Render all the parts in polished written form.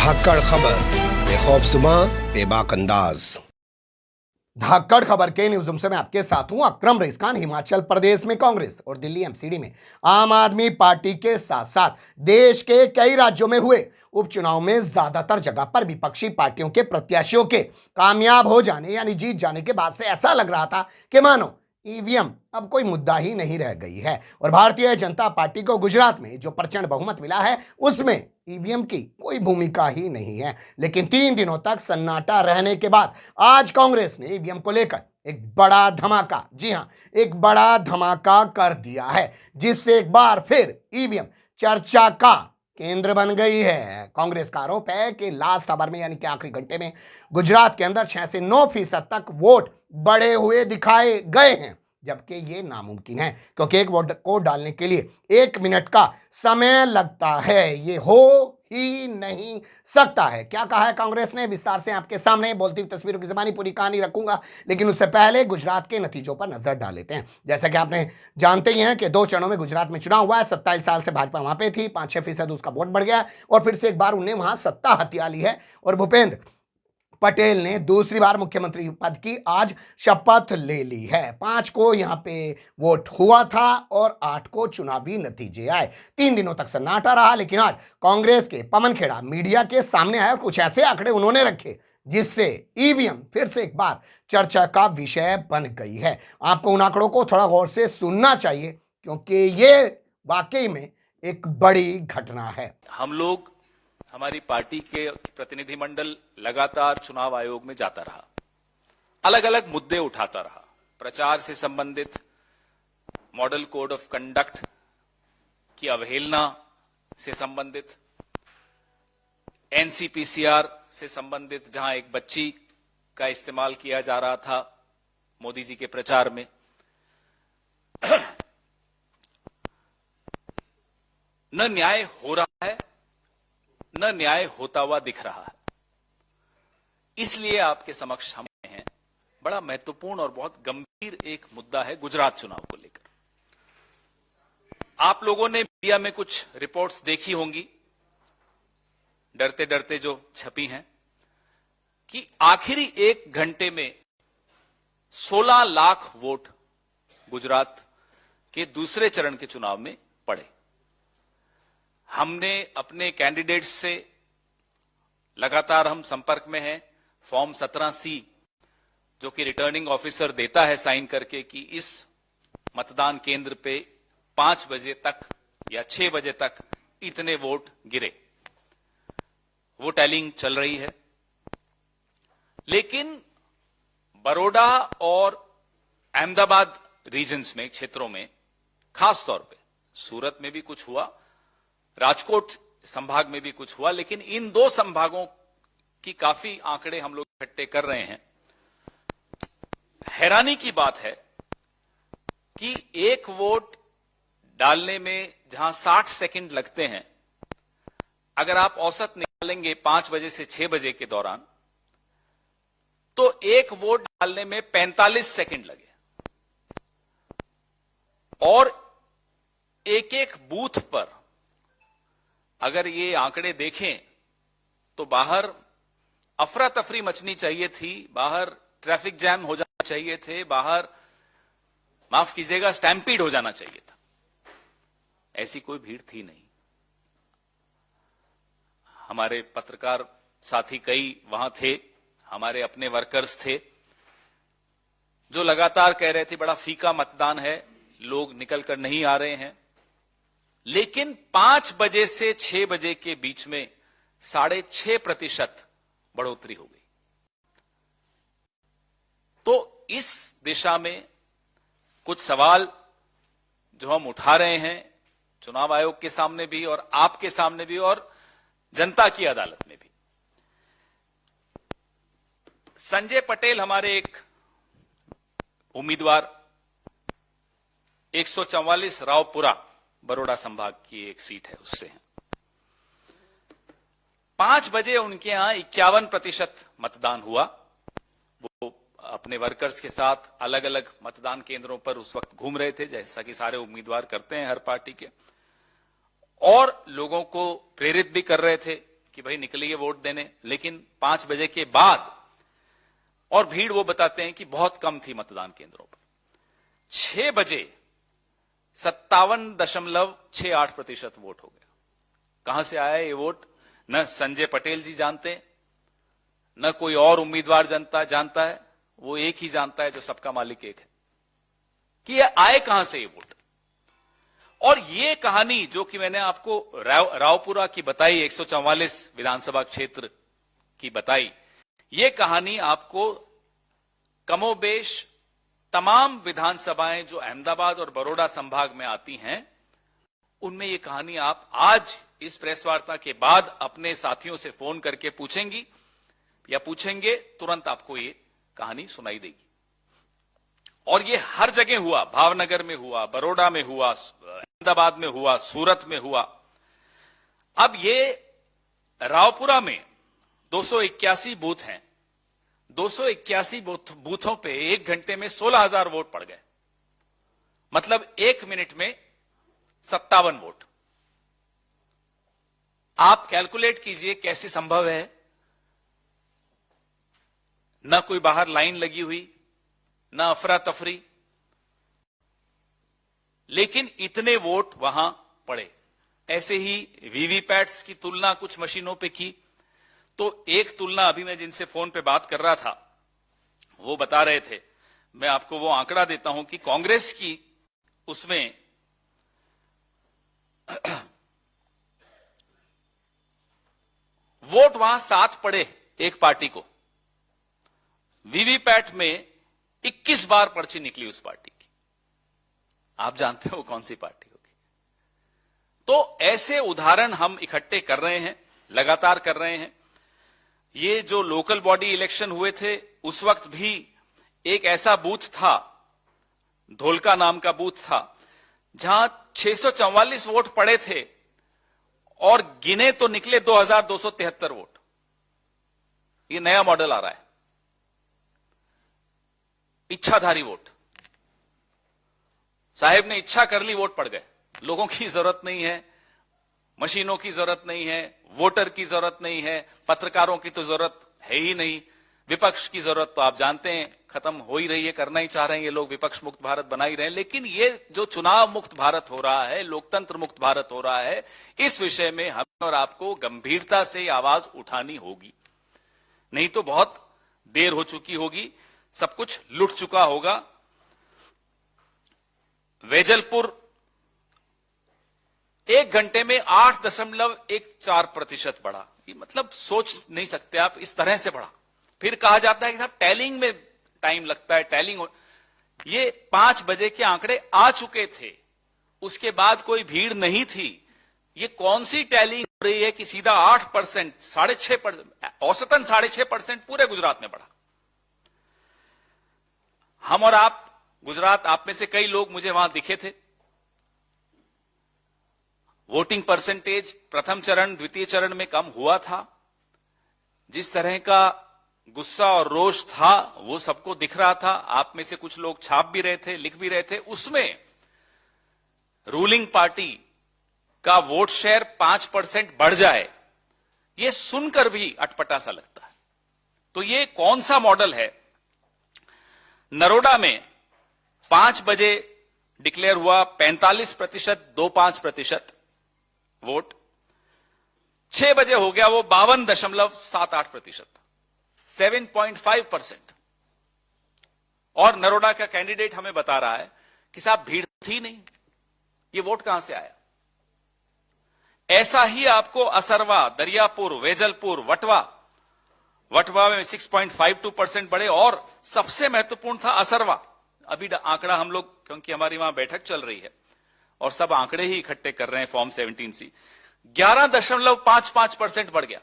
धाकड़ खबर बेखौफसुमा बेबाक अंदाज। धाकड़ खबर के न्यूज़रूम से मैं आपके साथ हूं अकरम रईस खान। हिमाचल प्रदेश में कांग्रेस और दिल्ली एमसीडी में आम आदमी पार्टी के साथ साथ देश के कई राज्यों में हुए उपचुनाव में ज्यादातर जगह पर विपक्षी पार्टियों के प्रत्याशियों के कामयाब हो जाने यानी जीत जाने के बाद से ऐसा लग रहा था कि मानो ईवीएम अब कोई मुद्दा ही नहीं रह गई है और भारतीय जनता पार्टी को गुजरात में जो प्रचंड बहुमत मिला है उसमें ईवीएम की कोई भूमिका ही नहीं है। लेकिन 3 दिनों तक सन्नाटा रहने के बाद आज कांग्रेस ने ईवीएम को लेकर एक बड़ा धमाका, जी हां, एक बड़ा धमाका कर दिया है, जिससे एक बार फिर ईवीएम चर्चा का केंद्र बन गई है। कांग्रेस का आरोप है कि लास्ट आवर में यानी कि आखिरी घंटे में गुजरात के अंदर 6 से 9% तक वोट बढ़े हुए दिखाए गए हैं, जबकि ये नामुमकिन है क्योंकि एक वोट को डालने के लिए 1 मिनट का समय लगता है। ये हो ही नहीं सकता है। क्या कहा है कांग्रेस ने, विस्तार से आपके सामने बोलती हुई तस्वीरों की ज़बानी पूरी कहानी रखूंगा, लेकिन उससे पहले गुजरात के नतीजों पर नजर डाल लेते हैं। जैसा कि आपने जानते ही हैं कि 2 चरणों में गुजरात में चुनाव हुआ है। 27 साल से भाजपा वहां पे थी, 5-6% उसका वोट बढ़ गया और फिर से एक बार उन्हें वहां सत्ता हथिया ली है और भूपेंद्र पटेल ने दूसरी बार मुख्यमंत्री पद की आज शपथ ले ली है। 5 को यहां पे वोट हुआ था और 8 को चुनावी नतीजे आए। 3 दिनों तक सन्नाटा रहा, लेकिन आज कांग्रेस के पवन खेड़ा मीडिया के सामने आए और कुछ ऐसे आंकड़े उन्होंने रखे जिससे ईवीएम फिर से एक बार चर्चा का विषय बन गई है। आपको उन आंकड़ों को थोड़ा गौर से सुनना चाहिए क्योंकि ये वाकई में एक बड़ी घटना है। हम लोग, हमारी पार्टी के प्रतिनिधिमंडल लगातार चुनाव आयोग में जाता रहा, अलग अलग मुद्दे उठाता रहा, प्रचार से संबंधित, मॉडल कोड ऑफ कंडक्ट की अवहेलना से संबंधित, एनसीपीसीआर से संबंधित जहां एक बच्ची का इस्तेमाल किया जा रहा था मोदी जी के प्रचार में, न न्याय हो रहा है न न्याय होता हुआ दिख रहा है। इसलिए आपके समक्ष हम हैं, बड़ा महत्वपूर्ण और बहुत गंभीर एक मुद्दा है गुजरात चुनाव को लेकर। आप लोगों ने मीडिया में कुछ रिपोर्ट्स देखी होंगी, डरते डरते जो छपी हैं, कि आखिरी 1 घंटे में 16 लाख वोट गुजरात के दूसरे चरण के चुनाव में पड़े। हमने अपने कैंडिडेट्स से लगातार हम संपर्क में हैं। फॉर्म 17C जो कि रिटर्निंग ऑफिसर देता है साइन करके कि इस मतदान केंद्र पे 5 बजे तक या 6 बजे तक इतने वोट गिरे, वो टैलिंग चल रही है। लेकिन बड़ौदा और अहमदाबाद रीजन्स में, क्षेत्रों में, खास तौर पे सूरत में भी कुछ हुआ, राजकोट संभाग में भी कुछ हुआ, लेकिन इन 2 संभागों की काफी आंकड़े हम लोग इकट्ठे कर रहे हैं। हैरानी की बात है कि 1 वोट डालने में जहां 60 सेकंड लगते हैं, अगर आप औसत निकालेंगे 5 बजे से 6 बजे के दौरान, तो 1 वोट डालने में 45 सेकंड लगे और एक बूथ पर अगर ये आंकड़े देखें तो बाहर अफरा तफरी मचनी चाहिए थी, बाहर ट्रैफिक जैम हो जाना चाहिए थे, बाहर माफ कीजिएगा स्टैम्पीड हो जाना चाहिए था। ऐसी कोई भीड़ थी नहीं। हमारे पत्रकार साथी कई वहां थे, हमारे अपने वर्कर्स थे जो लगातार कह रहे थे बड़ा फीका मतदान है, लोग निकल कर नहीं आ रहे हैं। लेकिन 5 बजे से 6 बजे के बीच में 6.5% बढ़ोतरी हो गई। तो इस दिशा में कुछ सवाल जो हम उठा रहे हैं चुनाव आयोग के सामने भी और आपके सामने भी और जनता की अदालत में भी। संजय पटेल हमारे एक उम्मीदवार, 144 रावपुरा बड़ौदा संभाग की एक सीट है, उससे हैं। 5 बजे उनके यहां 51% मतदान हुआ। वो अपने वर्कर्स के साथ अलग अलग मतदान केंद्रों पर उस वक्त घूम रहे थे, जैसा कि सारे उम्मीदवार करते हैं हर पार्टी के, और लोगों को प्रेरित भी कर रहे थे कि भाई निकलिए वोट देने, लेकिन 5 बजे के बाद, और भीड़ वो बताते हैं कि बहुत कम थी मतदान केंद्रों पर। 6 बजे 57.68% वोट हो गया। कहां से आया ये वोट? न संजय पटेल जी जानते, न कोई और उम्मीदवार जानता है, वो एक ही जानता है जो सबका मालिक एक है, कि ये आए कहां से ये वोट। और ये कहानी जो कि मैंने आपको रावपुरा की बताई, 144 विधानसभा क्षेत्र की बताई, ये कहानी आपको कमोबेश तमाम विधानसभाएं जो अहमदाबाद और बड़ौदा संभाग में आती हैं, उनमें ये कहानी आप आज इस प्रेस वार्ता के बाद अपने साथियों से फोन करके पूछेंगी या पूछेंगे, तुरंत आपको ये कहानी सुनाई देगी। और ये हर जगह हुआ, भावनगर में हुआ, बड़ौदा में हुआ, अहमदाबाद में हुआ, सूरत में हुआ। अब ये रावपुरा में 281 बूथ हैं, 281 बूथों पे 1 घंटे में 16,000 वोट पड़ गए, मतलब 1 मिनट में 57 वोट। आप कैलकुलेट कीजिए कैसे संभव है। न कोई बाहर लाइन लगी हुई, न अफरा तफरी, लेकिन इतने वोट वहां पड़े। ऐसे ही वीवीपैट्स की तुलना कुछ मशीनों पे की, तो एक तुलना अभी मैं जिनसे फोन पे बात कर रहा था वो बता रहे थे, मैं आपको वो आंकड़ा देता हूं कि कांग्रेस की उसमें वोट वहां 7 पड़े एक पार्टी को, वीवीपैट में 21 बार पर्ची निकली उस पार्टी की। आप जानते हो कौन सी पार्टी होगी। तो ऐसे उदाहरण हम इकट्ठे कर रहे हैं, लगातार कर रहे हैं। ये जो लोकल बॉडी इलेक्शन हुए थे उस वक्त भी एक ऐसा बूथ था, धोलका नाम का बूथ था, जहां 644 वोट पड़े थे और गिने तो निकले 2273 वोट। ये नया मॉडल आ रहा है, इच्छाधारी वोट। साहेब ने इच्छा कर ली, वोट पड़ गए। लोगों की जरूरत नहीं है, मशीनों की जरूरत नहीं है, वोटर की जरूरत नहीं है, पत्रकारों की तो जरूरत है ही नहीं, विपक्ष की जरूरत तो आप जानते हैं खत्म हो ही रही है, करना ही चाह रहे हैं ये लोग, विपक्ष मुक्त भारत बना ही रहे हैं। लेकिन ये जो चुनाव मुक्त भारत हो रहा है, लोकतंत्र मुक्त भारत हो रहा है, इस विषय में हम और आपको गंभीरता से आवाज उठानी होगी, नहीं तो बहुत देर हो चुकी होगी, सब कुछ लुट चुका होगा। वेजलपुर 1 घंटे में 8.14% बढ़ा। ये मतलब सोच नहीं सकते आप, इस तरह से बढ़ा। फिर कहा जाता है कि साहब टैलिंग में टाइम लगता है, टैलिंग। ये 5 बजे के आंकड़े आ चुके थे, उसके बाद कोई भीड़ नहीं थी। ये कौन सी टैलिंग हो रही है कि सीधा 8%, 6.5%, औसतन 6.5% पूरे गुजरात में बढ़ा। हम और आप, गुजरात, आप में से कई लोग मुझे वहां दिखे थे। वोटिंग परसेंटेज प्रथम चरण, द्वितीय चरण में कम हुआ था। जिस तरह का गुस्सा और रोष था वो सबको दिख रहा था। आप में से कुछ लोग छाप भी रहे थे, लिख भी रहे थे। उसमें रूलिंग पार्टी का वोट शेयर 5% बढ़ जाए, ये सुनकर भी अटपटा सा लगता है। तो ये कौन सा मॉडल है? नरोडा में 5 बजे डिक्लेयर हुआ 45.25% वोट, 6 बजे हो गया वो 52.78%, 7.5%। और नरोडा का कैंडिडेट हमें बता रहा है कि साहब भीड़ थी नहीं, ये वोट कहां से आया। ऐसा ही आपको असरवा, दरियापुर, वेजलपुर, वटवा में 6.52% बढ़े। और सबसे महत्वपूर्ण था असरवा। अभी आंकड़ा हम लोग, क्योंकि हमारी वहां बैठक चल रही है और सब आंकड़े ही इकट्ठे कर रहे हैं फॉर्म 17 सी, 11.55% बढ़ गया।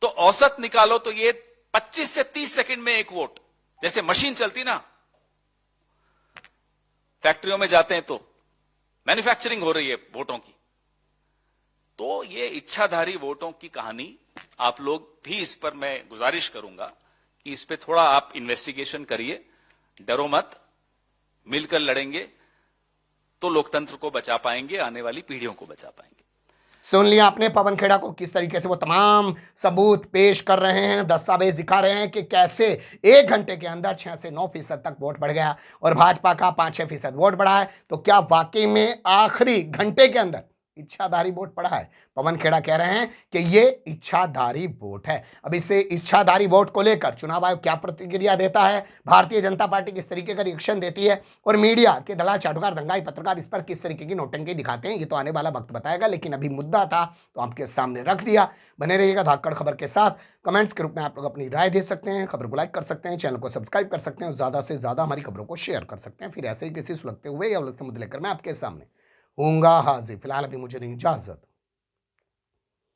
तो औसत निकालो तो ये 25 से 30 सेकंड में एक वोट, जैसे मशीन चलती ना, फैक्ट्रियों में जाते हैं तो मैन्युफैक्चरिंग हो रही है वोटों की। तो ये इच्छाधारी वोटों की कहानी, आप लोग भी इस पर मैं गुजारिश करूंगा कि इस पे थोड़ा आप इन्वेस्टिगेशन करिए, डरो मत, मिलकर लड़ेंगे तो लोकतंत्र को बचा पाएंगे, आने वाली पीढ़ियों को बचा पाएंगे। सुन लिया आपने पवन खेड़ा को, किस तरीके से वो तमाम सबूत पेश कर रहे हैं, दस्तावेज दिखा रहे हैं कि कैसे 1 घंटे के अंदर 6 से 9% तक वोट बढ़ गया और भाजपा का 5-6% वोट बढ़ा है। तो क्या वाकई में आखिरी घंटे के अंदर इच्छाधारी वोट पड़ा है? पवन खेड़ा कह रहे हैं कि ये इच्छाधारी वोट है। अब इसे इच्छाधारी वोट को लेकर चुनाव आयोग क्या प्रतिक्रिया देता है, भारतीय जनता पार्टी किस तरीके का रिएक्शन देती है और मीडिया के दलाल चाटुकार दंगाई पत्रकार इस पर किस तरीके की नौटंकी दिखाते हैं, ये तो आने वाला वक्त बताएगा। लेकिन अभी मुद्दा था तो आपके सामने रख दिया। बने रहिएगा धाकड़ खबर के साथ। कमेंट्स के रूप में आप लोग अपनी राय दे सकते हैं, खबर को लाइक कर सकते हैं, चैनल को सब्सक्राइब कर सकते हैं और ज्यादा से ज्यादा हमारी खबरों को शेयर कर सकते हैं। फिर ऐसे ही किसी सुलगते हुए या उलझते मुद्दे लेकर मैं आपके सामने होऊंगा हाजिर। फिलहाल अभी मुझे नहीं इजाजत।